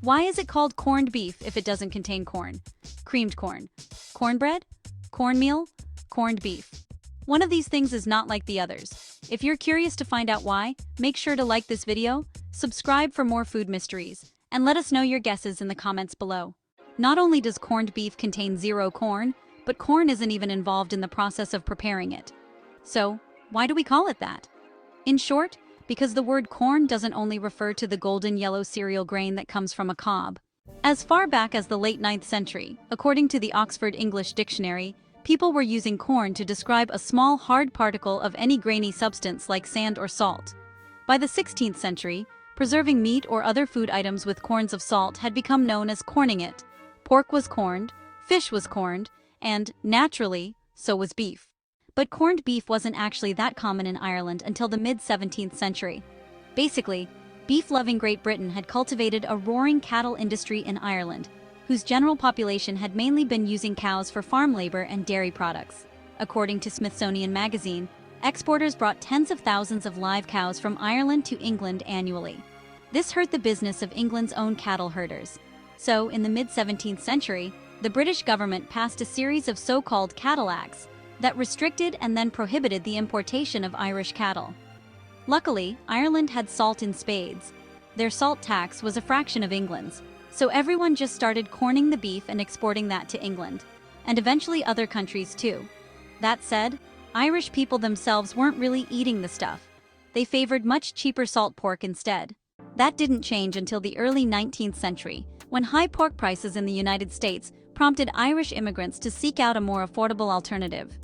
Why is it called corned beef if it doesn't contain corn? Creamed corn. Cornbread? Cornmeal? Corned beef. One of these things is not like the others. If you're curious to find out why, make sure to like this video, subscribe for more food mysteries, and let us know your guesses in the comments below. Not only does corned beef contain zero corn, but corn isn't even involved in the process of preparing it. So, why do we call it that? In short, because the word corn doesn't only refer to the golden yellow cereal grain that comes from a cob. As far back as the late 9th century, according to the Oxford English Dictionary, people were using corn to describe a small hard particle of any grainy substance like sand or salt. By the 16th century, preserving meat or other food items with corns of salt had become known as corning it. Pork was corned, fish was corned, and, naturally, so was beef. But corned beef wasn't actually that common in Ireland until the mid-17th century. Basically, beef-loving Great Britain had cultivated a roaring cattle industry in Ireland, whose general population had mainly been using cows for farm labor and dairy products. According to Smithsonian Magazine, exporters brought tens of thousands of live cows from Ireland to England annually. This hurt the business of England's own cattle herders. So, in the mid-17th century, the British government passed a series of so-called cattle acts that restricted and then prohibited the importation of Irish cattle. Luckily, Ireland had salt in spades. Their salt tax was a fraction of England's, so everyone just started corning the beef and exporting that to England, and eventually other countries too. That said, Irish people themselves weren't really eating the stuff. They favored much cheaper salt pork instead. That didn't change until the early 19th century, when high pork prices in the United States prompted Irish immigrants to seek out a more affordable alternative.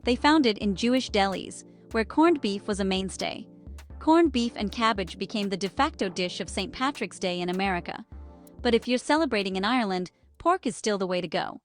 They found it in Jewish delis, where corned beef was a mainstay. Corned beef and cabbage became the de facto dish of St. Patrick's Day in America. But if you're celebrating in Ireland, pork is still the way to go.